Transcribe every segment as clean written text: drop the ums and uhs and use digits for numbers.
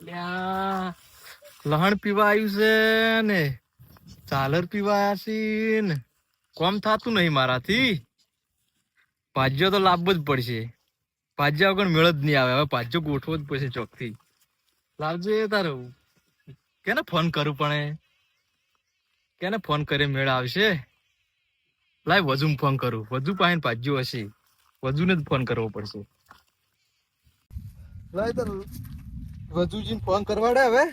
લહણ પીવા આવ્યું છે ને ચાલર પીવા આવ્યા છે ને કોમ થતું નહીં મારાથી. ભાજ્યો તો લાવવો જ પડશે. ભાજ્યા વગર મેળ જ નહીં આવે. હવે ભાજ્યો ગોઠવો જ પડશે ચોકથી. લાવજે તારું. કેને ફોન કરું પણ કેને ફોન કરે મેળ આવશે? લાય વધુ ફોન કરું. વધુ પાસે ભાજ્યો હશે. વધુને જ ફોન કરવો પડશે. લાય તાર વધુજીને ફોન કરવાડે હવે.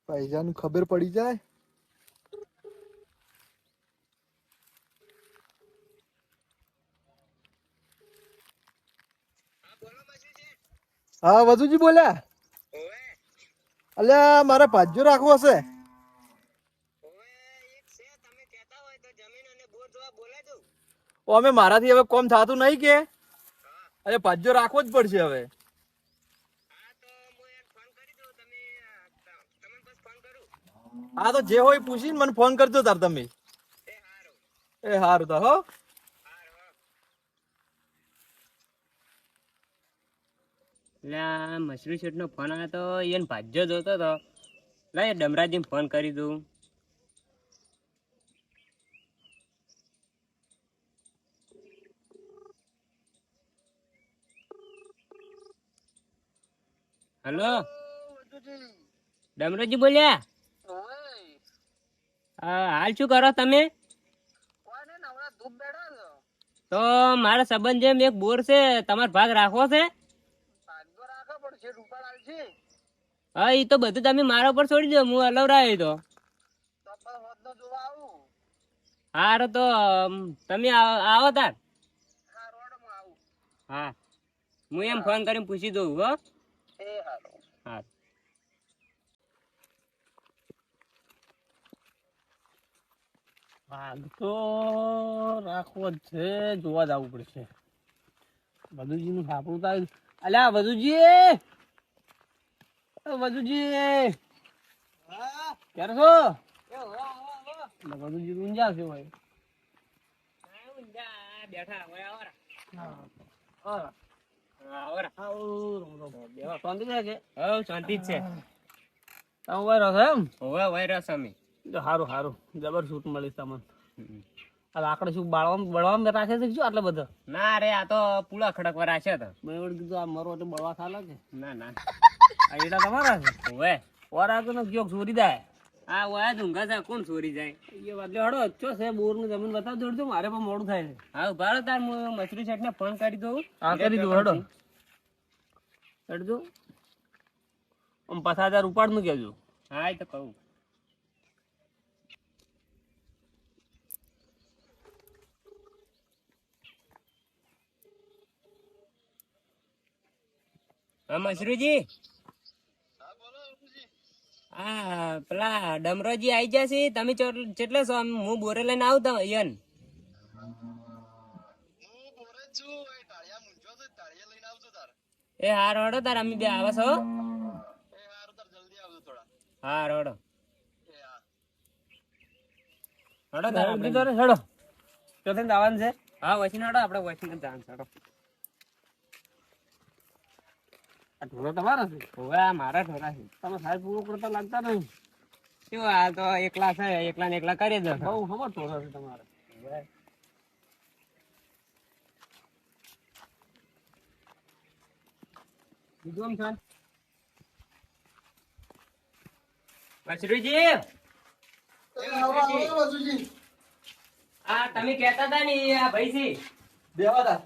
પૈસાની ખબર પડી જાય. હા વધુજી બોલ્યા. અલ્યા મારે ભાજ્યો રાખવો હશે. અમે મારાથી હવે કોમ થતું નહીં કે અરે ભાજ્યો રાખવો જ પડશે હવે. હા તો જે હોય પૂછીને મને ફોન કરજો તાર તમે. એ સારું તો હો. મછલી શેઠ નો ફોન આવ્યો તો એને ભાજ્યો જોતો હતો. લાય ડમરાજી ફોન કરી દઉં. હેલો ડમરાજી બોલ્યા. હાલ શું કરો તમે? તો મારા સંબંધ જેમ એક બોર છે, તમારો ભાગ રાખવો છે? હા એ તો બધું તમે મારા ઉપર છોડી દો, હું અલવરાય તો. હારું તો તમે આવો તાર. હા હું એમ ફોન કરીને પૂછી દઉં. હો હા ભાગ તો રાખવો જ છે, જોવા જવું પડશે. વધુજી નું સાપડું તો અલ્યા વધુજી, વધુજી ક્યારે છો? વધુજી ઊંઝા છે ભાઈ. બેઠા શાંતિ છે કે? શાંતિ જ છે. તમે ભાઈ રહો એમ? હવે વાયરસ અમે સારું સારું જબર છૂટ મળી તમને. લાકડે શું બળવામાં રાખે છે શું આટલે બધા? ના રે આ તો પૂળા ખડકવા રાખે તો. મેં કીધું આ મરો એટલે બળવા થાલે છે. ના ના આ એડા તમારા છે? હવે ઓરા તો કયો ચોરી જાય. આ વયા ઊંઘા છે, કોણ ચોરી જાય? એ વાતલે હડો ચો છે બોર નું જમીન બતાવ દોડજો, મારે પણ મોડું થાય છે. હા ભાડો તાર હું મછલી શેઠ ને ફોન કરી દઉં. હા કરી દઉં હડો હેડજો. આમ 5000 ઉપાડ નું કેજો. હા એ તો કહું. હા મશરૂજી, હા પેલા ડમરોજી આઈ જશે. તમે કેટલે છો? હું બોરે લઈને આવતા યન. એ હાર હડો તાર અમે બે આવે છો. હા હડો હડો તાર હેડો ચોથી દાવાનું છે. હા વચીને હડો, આપડે વચીને જવાનું છે. હડો આ ઢોરો તમારા છે? હવે આ મારા ઢોરા છે. તમે સાહેબ પૂરો કરતા લાગતા નહીં. શું આ તો એકલા છે, એકલા ને એકલા કરી દો. બહુ ખબર ઢોરો છે તમારે. બીજું આમ મશરૂજી, હા તમે કેતા હતા ને આ ભાઈ છે બેવા તા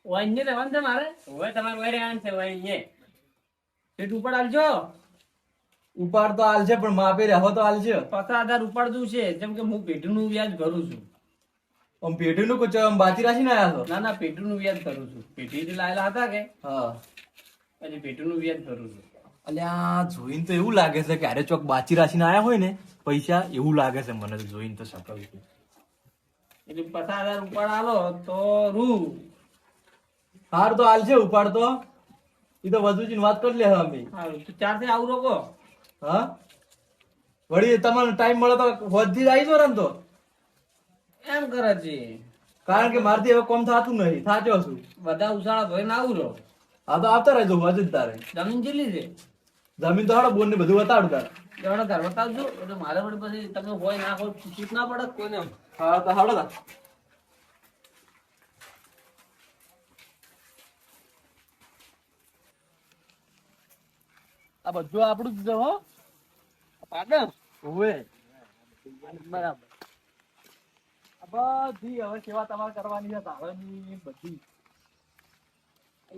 વાંજે રહેવાનું છે મારે. હવે તમારે વરે આન છે વરે સેટ ઉપાડ આલજો. ઉપાડ તો હાલ છે પણ માપે રહો તો હાલ છે. 5000 ઉપાડતું છે, જેમ કે હું પેઢીનું વ્યાજ ભરું છું. આમ પેઢી નું કુછ બાકી રાખીને આયા છો? ના ના પેઢીનું વ્યાજ ભરું છું. પેઢી લાયેલા હતા કે હા એટલે પેઢીનું વ્યાજ ભરું છું. અલ્યા જોઈને તો એવું લાગે છે કે અરે ચોક બાચી રાખીને આયા હોય ને પૈસા, એવું લાગે છે મને તો જોઈને તો શકલ. એટલે 50,000 ઉપાડ આલો તો રૂ. હાર તો હાલ છે ઉપાડ તો. એ તો વધુજી વાત કરી લે અમે. સારું તો 4 થી આવું રોકો. હા વળી તમને ટાઈમ મળે તો હોજથી જ આવી જો ને તો. એમ કરે છે કારણ કે મારથી હવે કોમ થતું નહીં, થાચ્યો છું. બધા ઉછાળા ભાઈ ના આવું રહો. હા તો આવતા રહેજો હોજ જ તારે. જમીન કેટલી છે? જમીન તો હાડો બોન ને બધું બતાડું તારે. જણા તાર બતાવજો એટલે મારે વળી પછી તમે હોય ના હોય ચૂપ ના પડે કોઈને. હા તો હાડો તાર. આ બધું આપણું જ છે હો પાટણ. ઓવે બરાબર. આ બધી હવે સેવા તમારે કરવાની છે ધાવાની બધી.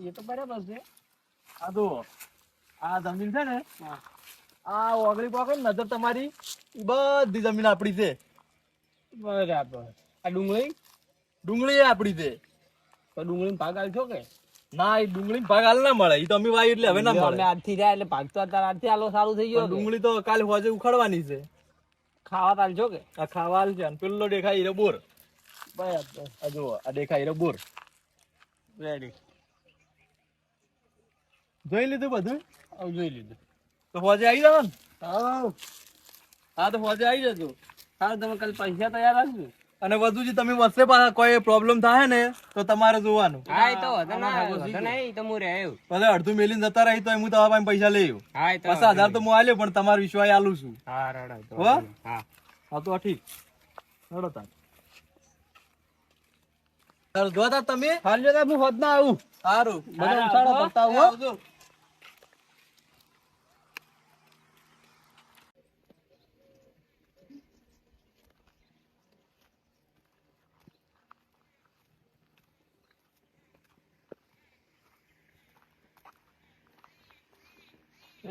એ તો બરાબર છે. આ તો આ જમીન છે ને, હા. આ ઓગળી પોકે ને નજર તમારી, ઈ બધી જમીન આપણી છે. બરાબર. આ ડુંગળી ડુંગળી એ આપણી છે. તો ડુંગળી ભાગ આલશો કે? ના એ ડુંગળી ભાગ હાલ ના મળે, ઈ તો અમે વાવી એટલે હવે ના મળે. અમે આજથી જાય એટલે ભાગ તો અત્યારે આજથી આલો સારું થઈ પણ ગયો. ડુંગળી તો કાલે હોજે ઉખાડવાની છે. ખાવા તાલશો કે? આ ખાવા હાલ છે અને પેલો દેખાય હીરો બોર. બરાબર. આ જુઓ આ દેખાય હીરો બોર. રેડી. જોઈ લીધું બધું? હવે જોઈ લીધું. તો હોજે આવી જાવ ને. હા. હા તો હોજે આવી જજો. હા તમે કાલે પૈસા તૈયાર રાખજો. અને વધુજી તમે વચ્ચે પાછા કોઈ પ્રોબ્લેમ થાય ને તો તમારે જોવાનું. હા એ તો વધુ નહીં તો હું રહ્યો. પછી અડધું મેલીને જતા રહી તો હું તમારા પાસે પૈસા લઈ આવ્યો. હા એ તો 50,000 તો હું આલ્યો પણ તમારો વિશ્વાસ આલું છું. હા રડો તો હો? હા હા તો ઠીક. હેડો તાર. તાર જો તાર તમે. હાલ જો હું હોદ ના આવું. સારું. બધા ઉછાળો કરતા હો. આવજો.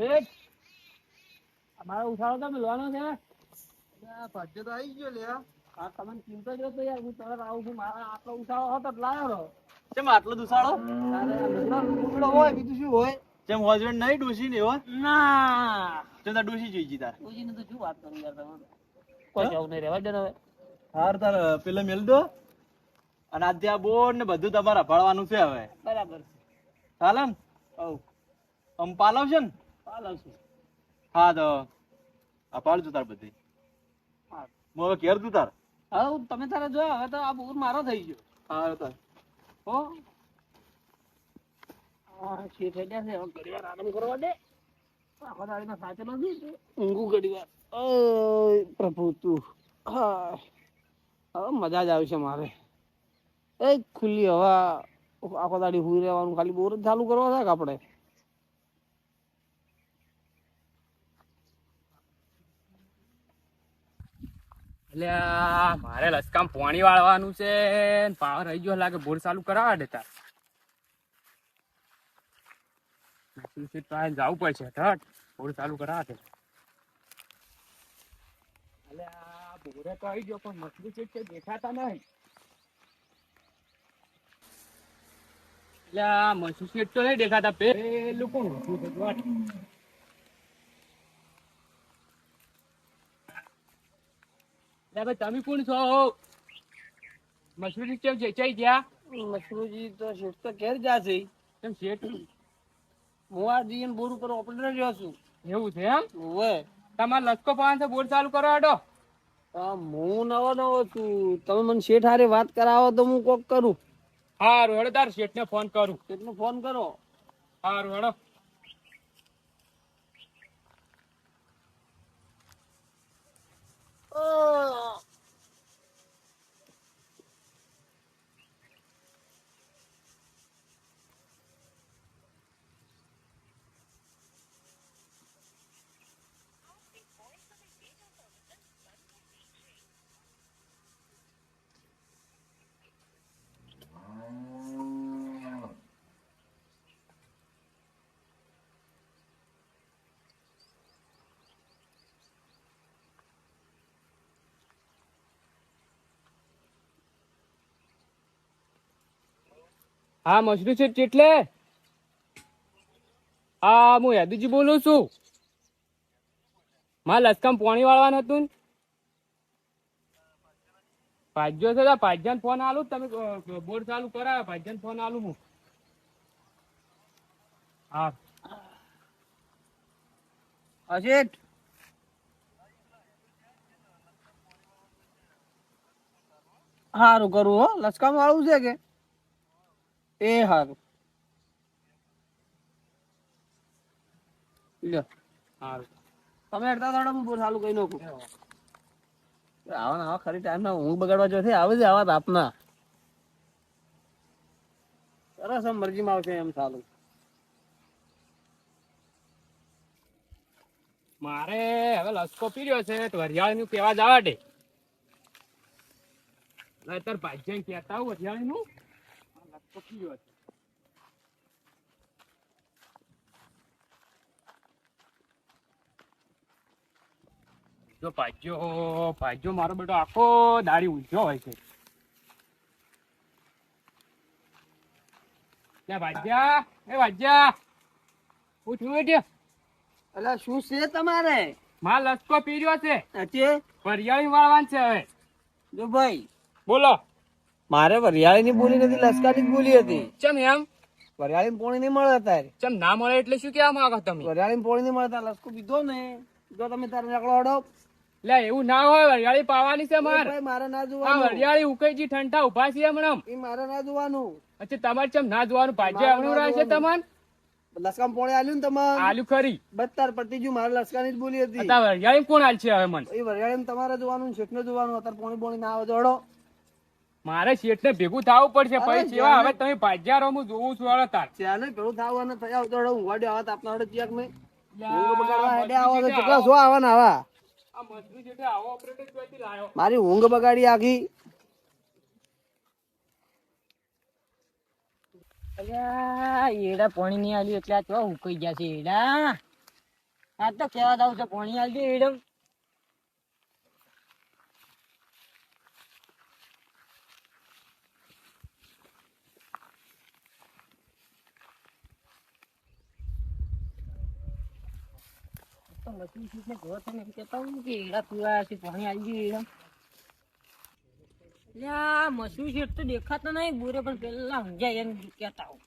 એક અમારો ઉછાળો તો મિલવાનો છે. ભાગ્ય તો આવી ગયો લ્યા. હા તમને ચિંતા જો તો યાર હું તરત આવું છું. મારા આટલો ઉછાળો હતો તો લાવ્યો રહો. કેમ આટલો દુસાળો? લુગડો હોય બીજું શું હોય? કેમ હોજવેન નહીં ડૂસી ને એવા? ના તો તાર ડૂસી જોઈ જી તાર. ઓજીને તો શું વાત કરું યાર તમે. કોઈ જવું નહીં રહેવા દે ને હવે. હાર તાર પેલા મેલ દો. અને આજે આ બોર્ડ ને બધું તમારે અપાડવાનું છે હવે. બરાબર છે. ચાલે ને? હવ આમ પાલવશે ને? પાલવશું. હા તો અપાડજો તાર બધી. હા હું હવે ઘેર તું તાર. હવે તમે તારે જો હવે તો આ બોર મારો થઈ ગયો. હા તાર. હો હા શી થઈ ગયા છે. હવે ઘડી વાર આરામ કરવા દે. આખો દાડીમાં સાચે નથી ઊંઘું ઘડી વાર. ઓય પ્રભુ તું. હા હવે મજા જ આવશે મારે. એ ખુલ્લી હવા આખો દાડી હુઈ રહેવાનું. ખાલી બોર જ ચાલુ કરવા છે કે આપણે. એટલે મારે લસકામ પાણી વાળવાનું છે ને પાવર રહી ગયો લાગે બોર ચાલુ કરાવવા દે તાર જવું પડશે ઠટ બોર ચાલુ કરાવવા દે એટલે આ બોરે તો આવી ગયો પણ મછલી સીટ છે દેખાતા નહીં એટલે આ મછલી સીટ તો નહીં દેખાતા પેલું કોણ ઊભું છે જોવા. ભાઈ તમે કોણ છો? મશરૂરી કેમ છે ચઈ ગયા? મશરૂજી તો શેઠ તો ઘેર જશે. કેમ શેઠ? હું આ જીએન બોર ઉપર ઓપરેટર રહ્યો છું. એવું છે એમ? ઓવે તમારે લસકો પાન છે બોર ચાલુ કરો આડો. હું નવો નવો છું. તમે મને શેઠ હારે વાત કરાવો તો હું કોક કરું. હારું હેડો તાર શેઠ ને ફોન કરું. શેઠને ફોન કરો. હારું હેડો. હા મશરૂ છે એટલે હા હું યાદુજી બોલું છું. મારે લસકામ પાણી વાળવાનું હતું ને ભાજ્યો છે ભાજ્યાને ફોન આલું તમે બોર ચાલુ કરાવો ભાજ્યાને ફોન આલું હું. હા શેઠ સારું કરું હો, લસકામ વાળું છે કે એ સારું લ્યો. સારું. તમે હેડતા હતા હું બોર ચાલુ કરી નાખું. આવા ને આવા ખરી ટાઈમ ના ઊંઘ બગાડવા જો આવે છે આવા તાપના. સરસ આમ મરજીમાં આવશે એમ ચાલુ. મારે હવે લસકો પીર્યો છે તો હરિયાળી નું કેવા જવા દે. અત્યારે ભાજ્યા કેતા હું હરિયાળી નું લસકો પીર્યો છે. જો ભાજ્યો મારો બેટો આખો દાડી ઊંઝો હોય છે. ત્યાં ભાજ્યા એ ભાજ્યા ઉઠ બેટ્યો. એટલે શું છે તમારે? માર લસકો પીર્યો છે, અચે વરિયાળી વાળવાનું છે હવે. જો ભાઈ બોલો. મારે વરિયાળી ની બોલી નથી, લસકાની જ બોલી હતી. ચમ એમ? વરિયાળી ની પોણી નહીં મળે અત્યારે. ચમ ના મળે એટલે શું કેવા માંગો તમે? વરિયાળી ની પોણી નહીં મળે તાર લસકો પીધો ને જો તમે તારે નીકળો હડો. લે એવું ના હોય, વરિયાળી પાવાની છે માર. ભાઈ મારે ના આ જોવાનું. વરિયાળી ઉકઈજી ઠંડા ઉભા છે હમણાં. એ મારે ના જોવાનું. અચ્છા તમારે ચમ ના જોવાનું? ભાજ્યા હમણાં રહે છે તમારે. લસકામ પોણી આલ્યું ને તમે આલુ ખરી બત્તાર પતી ગયું. મારે લસકાની જ બોલી હતી. અત્યારે વરિયાળી કોણ હાલ છે હવે મને? એ વરિયાળી તમારે જોવાનું, શેઠને જોવાનું. અત્યારે પોણી બોણી ના આવે જોડો. મારે શેઠને ભેગું થવું પડશે. અરે પછી સેવા હવે જાને. તમે ભાજ્યા રહો, હું જોઉં છું. હવે તાર ચાલે પેલું થાવ અને થયા આવતો હડો ઊંઘવાડ્યો આવા તાપના હડો ચિયાક નહીં. લા, ઊંઘ બગાડવા હેડે આવો તો મજૂરી કેટલા આવો. જો આવા ને આવા. આ મજૂરી જેટલે આવો ઓપરેટર ક્યાંથી લાયો? મારી ઊંઘ બગાડી આખી. એડા પાણી નહીં આલ્યું એટલે આ તો ઉકઈ ગયા છે એડા. આ તો કેવા દાવ છે પાણી આલજો એડમ. તો મશીન શીખને ઘર તમે એમ કહેતા હોય કે એડા પીવા છે પાણી આલજો એડમ. લ્યા મશીન શેઠ તો દેખાતો નહીં બોરે પણ પેલા ઊંઝાય એમ કહેતા હોય.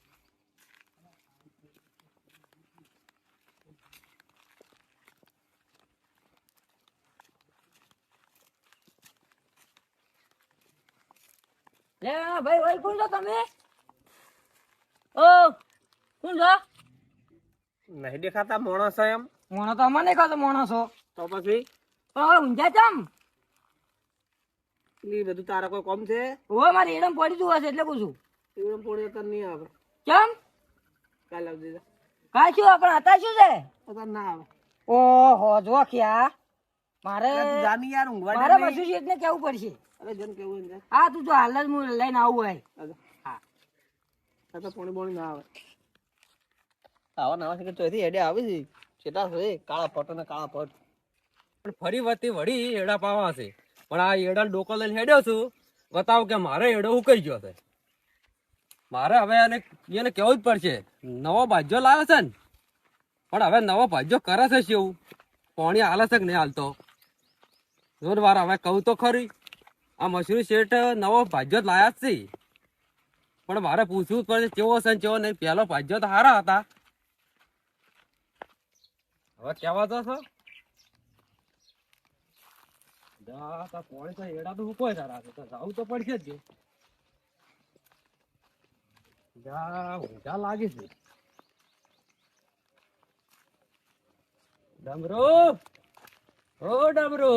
લે ભાઈ ભાઈ કોણ છો તમે? ઓ કોણ છો? નહીં દેખાતા માણસ એમ મોણો તો અમને ખાતો માણસો. તો પછી ઊંઝા ચમ? એ બધું તારા કોઈ કોમ છે? ઓ મારી એડમ પડી જવું હશે એટલે પૂછું. એવડમ પોણી અત્યારે નહીં આવે. કેમ? કાલે આવજે જા. કાંઈ શું આપણે હતા શું છે? અત્યારે ના આવે. ઓહો જો ક્યાં મારે અરે તું જાની યાર ઊંઘવાડે મારે નહીં. મશીન શેઠને કેવું પડશે. અરે જન કેવું હોય ને જા. હા તું જો હાલ જ હું લઈને આવું હોય. હા અત્યારે પોણી બોણી ના આવે. આવા નવા છે કે ચોથી હેડે આવે છે. છેટા છે કાળા પટ અને કાળા પટ. પણ ફરી વતી વળી એડા પાવા છે. પણ આ એડા ડોકો લઈને હેડ્યો છું. બતાવો કે મારે એડો ઉકાઈ ગયો છે. મારે હવે એને કેવું જ પડશે. નવો ભાજ્યો લાવ્યો છે ને, પણ હવે નવો ભાજ્યો કરે છે શું? પાણી હાલે છે કે નહીં હાલતો? જોર વાર હવે કહું તો ખરી. આ મશરૂમ શેઠ નવો ભાજ્યો જ લાયા જ છે, પણ મારે પૂછવું જ પડશે કેવો છે ને કેવો નહીં. પહેલો ભાજ્યો તો સારા હતા. હવે કેવા તો છો? પોણી તો એડા તો ઉકો તારા તો જવું તો પડશે જ. ઊંઝા લાગે છે. ડમરો ઓ ડમરો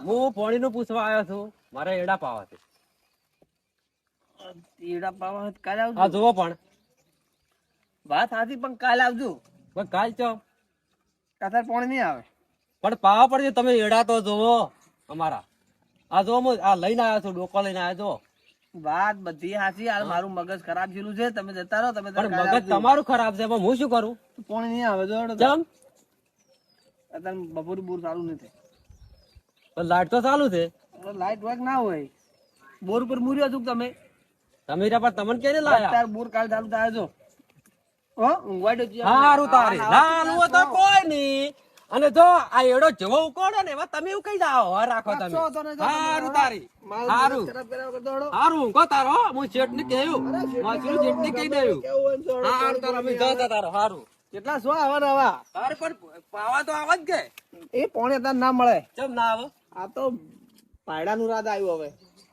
હું પોણી નું પૂછવા આવ્યો છું. મારે એડા પાવા છે. એડા પાવા હોય તો કાલે આવજો. હા જુઓ પણ વાત સાચી પણ કાલે આવજો. પણ કાલ ચો અત્યારે પોણી નહીં આવે. પણ પાવા પડશે. તમે એડા તો જોવો અમારા. આ જો હું આ લઈને આવ્યો છું, ડોકો લઈને આવ્યો છો. વાત બધી સાચી. હાલ મારું મગજ ખરાબ જેલું છે. તમે જતા રહો. તમે પણ મગજ તમારું ખરાબ છે, પણ હું શું કરું? પોણી નહીં આવે. જો કેમ? અત્યારે બપોર બોર ચાલુ નથી. પણ લાઈટ તો ચાલુ છે. લાઈટ વર્ક ના હોય. બોર ઉપર મૂર્યો છું તમે. તમે રહ્યા પણ તમને ક્યારે લાયા? અત્યારે બોર કાલ ચાલુ થાય જો. હો ઊંઘવાડ્યો છે. સારું તારે લાલુ તો કોઈ નહીં. અને જો આ એડો જેવો ઉકોડો ને એમાં તમે એવું કઈ જાઓ હર રાખો તમે પાછો હતો ને તો હારું તારી મારું હારું ખરાબ કર્યા વગર દોડો. હારું ઊંઘો તારો હો. હું શેઠને કહ્યું માછલું શેઠને કહી દઉં કેવું હોય ને દોડો. હારું તારો અમે જતા તારો હારું કેટલા શું આવા ને આવા તારે પણ પાવા તો આવા જ કે એ પોણે તાર ના મળે ચમ ના આવે આ તો પાયડાનું રાત આવ્યું હવે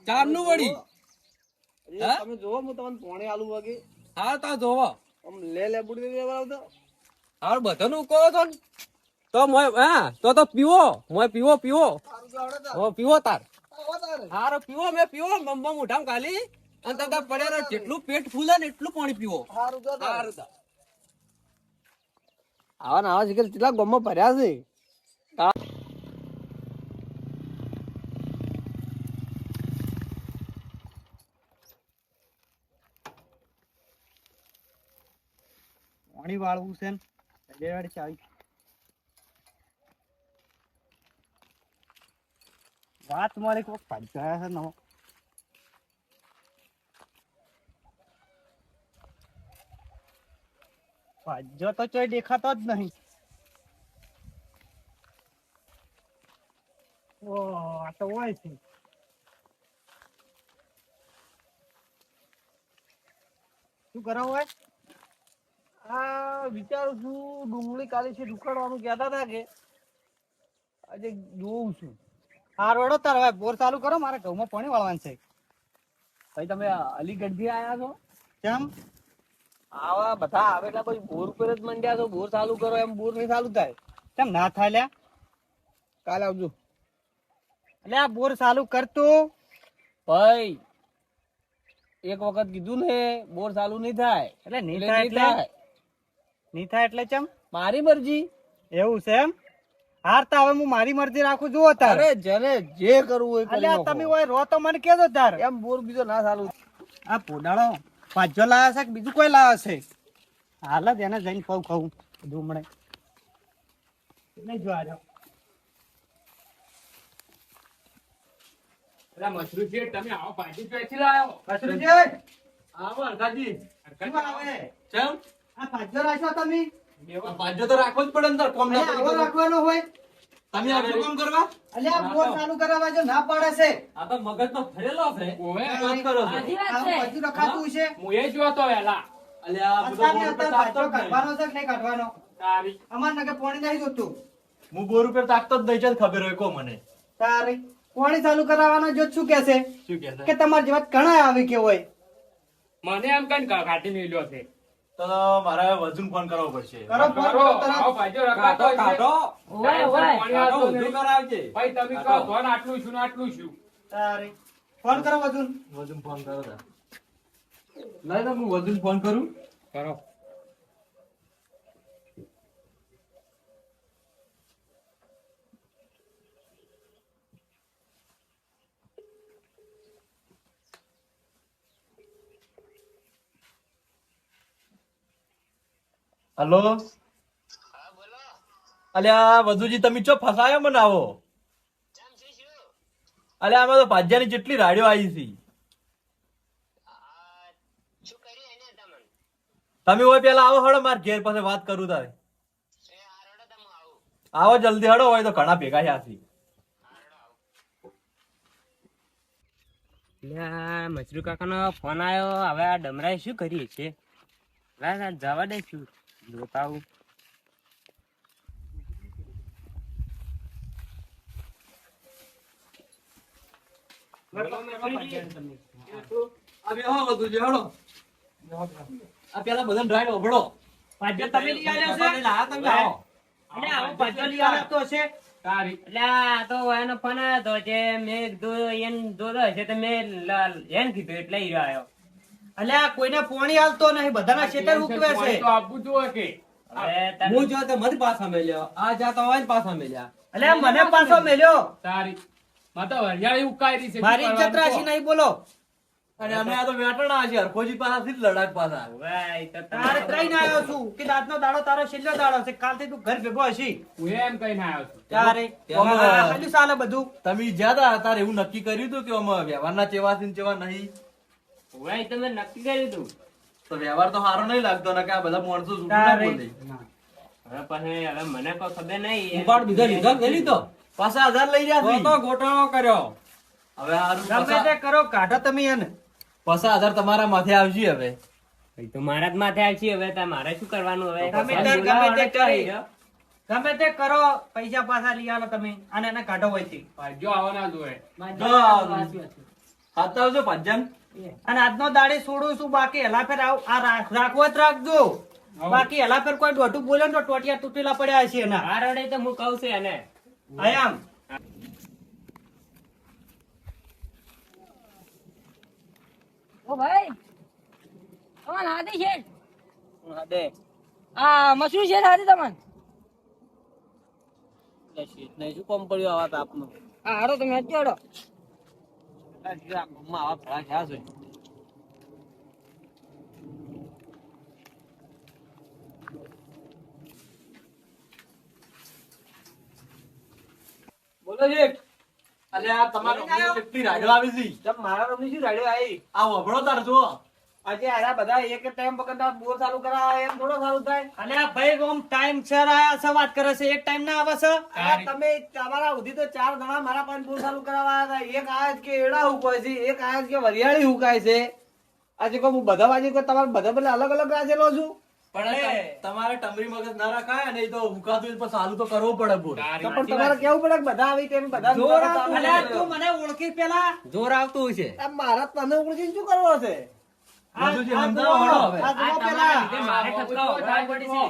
ચાર નું વળી હજી હા? તમે જોવો હું તમને પોણે આલુ વગે હાર તા જોવો આમ લે બુડી દેવા આવતો હાર બધાનું કહો છો ને તો મોય હા તો પીવો મોય પીવો સારું તો આવડે તાર. હો પીવો તાર આવો તારે. હારો પીવો મેં પીવો મમ્મા મોઢામાં ખાલી અને તમે પડ્યા રહો. જેટલું પેટ ફૂલે ને એટલું પાણી પીવો સારું તો તારે. હારું તાર. આવા ને આવા શીખર કેટલા ગમો ભર્યા છે પાણી વાળવું છે ને ચાવી વાત મારી કોક પંચાયા છે નવો ભાજ્યો તો ચોય દેખાતો જ નહીં ઓ આ તો હોય છે શું કરો હોય આ વિચારું છું ડુંગળી કાલે છે ઉખાડવાનું કહેતા હતા કે આજે જોઉં છું હા રોડો તાર હવે બોર ચાલુ કરો મારે ઘઉંમાં પાણી વાળવાનું છે ભાઈ તમે અલીગઢ થી આયા છો કેમ આવા બધા આવે એટલે પછી બોર ઉપર જ મંડ્યા છો બોર ચાલુ કરો એમ બોર નહીં ચાલુ થાય કેમ ના થાય લ્યા કાલે આવજો એટલે આ બોર ચાલુ કરતો ભાઈ એક વખત કીધું ને બોર ચાલુ નહીં થાય એટલે નહીં થાય એટલે ચમ મારી મરજી એવું છે એમ હાર તો હવે હું મારી મરજી રાખું જુઓ તાર અરે જને જે કરવું હોય કરી નાખો તમે હોય રો તો મને કેજો તાર એમ બોર બીજો ના ચાલુ આ પોડાળો પાજો લાયા છે કે બીજું કોઈ લાયા છે હાલ જ એને જઈને કહું ખાવું ધૂમડે નહીં જો આજો પેલા મશરૂમ છે તમે આવો ભાજી પેસી લાયો મશરૂમજી આવો અરગાજી શું આવે ચમ આ પાજો રાખ્યો તમે ભાજ્યો તો રાખવો જ પડે ને તાર કોમ ના આવો રાખવાનો હોય તમે આ શું કામ કરવા અલ્યા આ બોર ચાલુ કરાવવા જો ના પાડે છે આ તો મગજ તો ફરેલો છે ઓવે કામ કરો છો આ બધું રખાતું છે હું એ જોતો વેલા અલ્યા આ બધો અત્યારે બોર ઉપર પાછો તાપતો જ નહીં. કાઢવાનો છે કે નહીં કાઢવાનો તારી અમાર નકે પાણી નહીં જોતું હું બોર ઉપર તાકતો જ નહીં છે ખબર હોય કો મને તારે પાણી ચાલુ કરાવવાનો જો શું કે છે શું કે કે તમારી જેવા ઘણા આવી કે હોય મને એમ કઈ કાઢી મેલ્યો છે તો મારે વજન ફોન કરવો પડશે કરો ફોન કરો કરો આવો તરત ભાજો કાઢો રખાતો કાઢો ઓય ઓય કાઢો ઊંધું કરાવજે ભાઈ તમે કહો ધોન આટલું છું ને આટલું છું તારે ફોન કરો બધું વજન ફોન કરો તા લઈ લે હું વજન ફોન કરું કરો હલો અલ્યા વધુજી તમે ચો ફસાયો મને આવો અલ્યા આમાં તો ભાજ્યાની જેટલી રાડીઓ આવી છે તમે હોય પેલા આવો હળો માર ઘેર પાસે વાત કરું તારે આવો જલ્દી હળો હોય તો ઘણા ભેગા છે મચરુ કાકાનો ફોન આવ્યો હવે આ ડમરાએ શું કરીએ છે જવા દે શું જોતા આવું આ પેલા બધા ડ્રાઈવ ઓભળો ભાજ્ય તમે લઈ આવ્યા છે તમે આવો અલે આવો ભાજ્ય લઈ આવ્યા તો છે તારી એટલે આ તો એનો ફોન આવ્યો હતો જે મેં કીધું એને જોતો હશે તો મેં એને કીધું એટલે ઈ રહ્યો અલે આ કોઈને પોણી હાલતો નહીં બધાના ખેતર ઉકવે છે તો આપવું જોઈએ કે હવે તને- હું જો તો મરી પાછા મેલ્યો આ જાતો હોય ને પાછા મેલ્યા અલે મને પાછો મેલ્યો તારી માં તો હરિયાળી ઉકાઈ રહી છે મારી ઇજ્જત રાશી નહીં બોલો અને અમે આ તો વેટણા છે હરખોજી પાસેથી જ લડાક પાછા હવે ઈ તો તારે ત્રણ આવ્યો છું કે દાંતનો દાડો તારો છેલ્લો દાડો છે કાલથી તું ઘર ભેગો હશી હું એમ કહીને આવ્યો છું તારે ખાલી ચાલે બધું તમે જ્યાદા તારે એવું નક્કી કર્યું હતું કે અમે વ્યવહારના ચેવા છે ને ચેવા નહીં હવે ઈ તો મેં નક્કી કર્યું હતું તો વ્યવહાર તો સારો નહીં લાગતો ને કે આ બધા માણસો જૂઠું ના તારે. બોલે હવે પછી હવે મને કોઈ ખબર નહીં. ઉપાડ બીજા લીધા લઈ લીધો 50,000 લઈ તો જા ગોટાળો કર્યો. હવે હારું ગમે તે કરો કાઢો તમે એને 50,000 તમારા માથે આવશે હવે. એ તો મારા જ માથે આવી છે. હવે તાર મારે શું કરવાનું હવે? ગમે તે કરી. ગમે તે કરો પૈસા પાછા લઈ આલો તમે અને એને કાઢો હોયથી. ભાગ્યો આવવાના જોઈએ. હાથ આવજો ભાજન. અને આજનો દાડે છોડું છું બાકી હેલા ફેર આ રાખવો જ રાખજો. બાકી હેલા ફેર કોઈ દોઢું બોલે ને તો ટોટિયા તૂટેલા પડ્યા હશે એના. આ રડે તો હું કહું છું એને. આયામ ઓ ભાઈ તમારે હાથી છે દે આ મશરૂમ છે હાથી તમને નહીં શું કોમ પડ્યું આવા તાપનું. હા હારો તમે હજો આવા ફળા થયા છે. બોલો છે અલે આ તમારો કેટલી રાડો આવી છે. તમ મારા રમની શું રાડ્યો આવી આ વભળો તાર જો. આજે આરા બધા એક ટાઈમ પકડતા બોર ચાલુ કરાવે એમ થોડો ચાલુ થાય. અને આ ભાઈ ઓમ ટાઈમ સર આયા છે વાત કરે છે એક ટાઈમ ના આવે છે. આ તમે તમારા ઉધી તો 4 જણા મારા પાસે બોર ચાલુ કરાવવા હતા. એક આયા કે એડા હુકાય છે, એક આયા કે વરિયાળી હુકાય છે. આજે કોઈ હું બધા બાજુ કોઈ તમારે બધા બદલે અલગ અલગ રાજેલો છું. પણ તમારે ટમરી મગજ ના રાખાય નહીં તો હુકાતું હોય તો ચાલુ તો કરવો પડે બોર. તો પણ તમારે કેવું પડે કે બધા આવી તેમ બધા જોર તું મને ઓળખી પેલા જોર આવતું હશે. આ મારા તને ઓળખી શું કરવો છે? બધું જે સમજાવો હળો હવે. આ જુઓ તમારા પેલા. લીધે મારે ઠપકાઓ ઉઠાવવી પડી છે.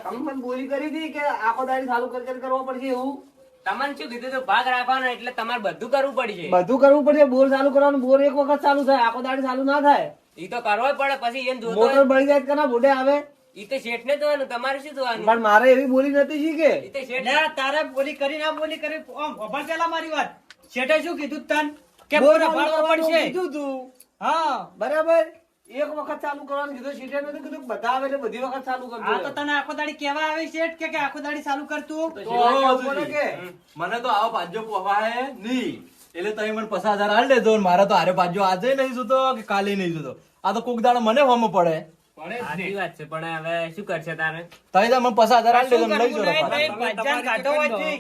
તમે મને બોલી કરી હતી કે આખો દાડી ચાલુ કરી કરવો પડશે એવું. તમને શું કીધું તું? ભાગ રાખવાનો એટલે તમારે બધું કરવું પડશે. બધું કરવું પડશે. બોર ચાલુ કરવાનું. બોર એક વખત ચાલુ થાય આખો દાડી ચાલુ ના થાય. ઈ તો કરવો પડે. પછી એને જોતો મોટર બળી જાય કના બોડે આવે. ઈ તો શેઠ ને જોવાનું. તમારે શું જોવાનું? પણ મારે એવી બોલી નથી શીખે. ઈ તો શેઠ તારે બોલી કરી ના બોલી કરી અભણ પેલા મારી વાત શેઠે શું કીધું તન કે બોર અભાડવો પડશે કીધું તું. હા બરાબર. એક વખત ચાલુ કરવાનું કીધું શેઠે નતું કીધું બધા આવે એટલે બધી વખત ચાલુ કરજો. આ તો તને આખો દાડી કેવા આવે શેઠ કે આખો દાડી ચાલુ કરતું તો મને તો આવો પાંજો પોવાય નહીં. એટલે તમે મને 50,000 આલ દેજો ને મારે તો હારે પાંજો આજે નહીં જોતો કે કાલે નહીં જોતો. આ તો કોક દાડો મને હોમ પડે. સાચી વાત છે. પણ હવે શું કરશે તારે? તમે તો મને 50,000 આલ દેજો ને લઈ જો ભજન કાઢો હોયથી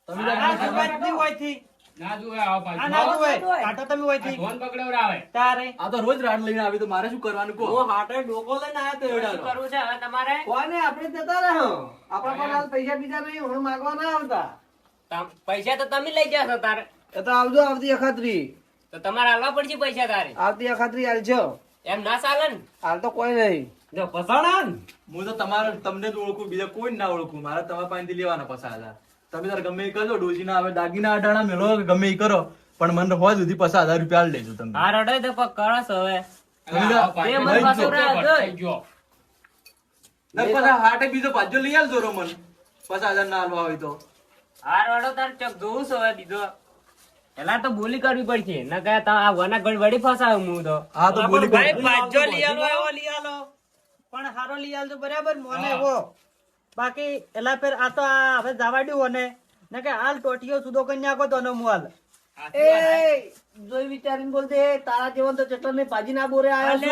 તમે આ સુગંધી હોયથી ના જોવે આવો આ પાછો. ના જોવે કાઢો તમે હોયથી ફોન પકડાવડાવે. તારે આ તો રોજ રાડ લઈને આવી તો મારે શું કરવાનું કહો. હું હાટે ડોકો લઈને આવ્યો તો શું એવડાનો. કરવું છે હવે તમારે? કોને આપણે જતા રહો. આપણા પાસે હાલ પૈસા બીજા નહીં હું માંગવા ના આવતા. પૈસા તો તમે લઈ જશો તારે. એ તો આવજો આવતી અખાત્રી. તો તમારે આલવા પડશે પૈસા તારે. આવતી અખાત્રી હાલજો. એમ ના ચાલે ને. હાલ તો કોઈ નહીં. જો પસાણા ને. હું તો તમને જ ઓળખું બીજા કોઈ ના ઓળખું. મારે તમારા પાસેથી લેવાના 50,000. તમે તાર ગમે એ કરજો. ડોશીના હવે દાગીના અડાણા મેલો કે ગમે એ કરો પણ મને હોય સુધી 50,000 રૂપિયા આલ દેજો તમે. આ રડે તો પગ કરસ હવે. તમે તો તે મને લઈ પાછો જ રાહ જો. જો. ને પાછા હાટે બીજો પાંજો લઈ આલજો રો મને 50,000 ના આલવા હોય તો. આ રડો તાર ચક જોવું છે હવે બીજો. પેલા તો બોલી કરવી પડશે. ન કહે તો આ વના ગળ વળી ફસાવ હું તો. હા તો બોલી ભાઈ કરો. પાજો લઈ આલો એવો લઈ આલો પણ હારો લઈ આલજો બરાબર મોને એવો. બાકી એલા ફેર આ તો આ હવે જવા દ્યો ને ને કે હાલ ટોટીઓ સુધો કરી નાખો તો નો મોલ. એ જોઈ વિચારીને બોલતે તારા જેવન તો ચટણ ને પાજી ના બોરે આવ્યો છું.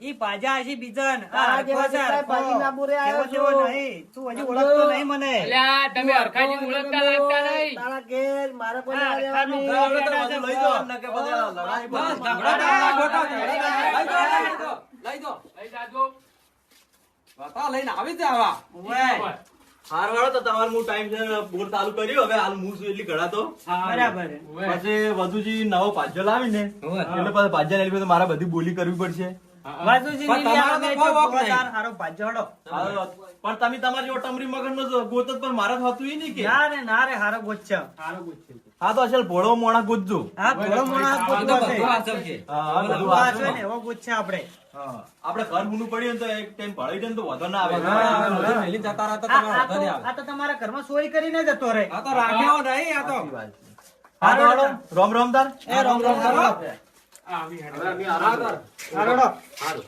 ઈ પાજા આશી બીજન તારા જેવો ચટણ પાજી ના બોરે આવ્યો છું. નહીં તું હજી ઓળખતો નહીં મને. અલ્યા તમે હરખાજી ઓળખતા લાગતા નહીં. તારા ઘેર મારે કોઈ ના રહેવાનું. હવે તો બધું લઈ જાઓ ને કે પછી લડાઈ પડે. લઈ દો. લઈ જાજો. બતા લઈને આવી જ આવા. ઓય, હારવાળો તો તમારે હું ટાઈમ છે બોર ચાલુ કર્યું. હવે હાલ હું છું એટલી ઘડાતો. બરાબર. પછી વધુજી નવો પાંજો લાવીને એટલે પછી પાંજા લેવી તો મારે બધી બોલી કરવી પડશે. વાસુજી પણ ની તમારો તો કોઈ વોક નહીં. હારો ભાજો હડો. પણ તમે તમારી જેવો ટમરી મગજ નો ગોત જ પણ મારે થતું ઈ નહીં કે. ના રે હારો ગોચ્છા. હા તો અસલ ભોળો મોણા ગોતજો. હા થોડો મોણા આ તો ગોતવો બધું છે. હાચવ છે. હા, બધું વાંચો વાંચો. ને એવો ગોચ્છા આપણે. હા, આપણે ઘર ઊનું પડ્યું ને તો એક ટાઈમ ભળાઈ જાય ને તો વધો ના હા, આવે. બધું મેલી જતા રહો તો આ તમારે વાંધો નહીં આવે. આ તો તમારા ઘરમાં ચોરી કરીને જતો રે. આ તો રાખ્યો નહીં આ તો. સાચી વાત છે. હા તો હાલો, રોમ રોમ તાર. એ રોમ રોમ કરો. આવી હેડો. હવે અમે આરામ કરો. હારોડો. હારું.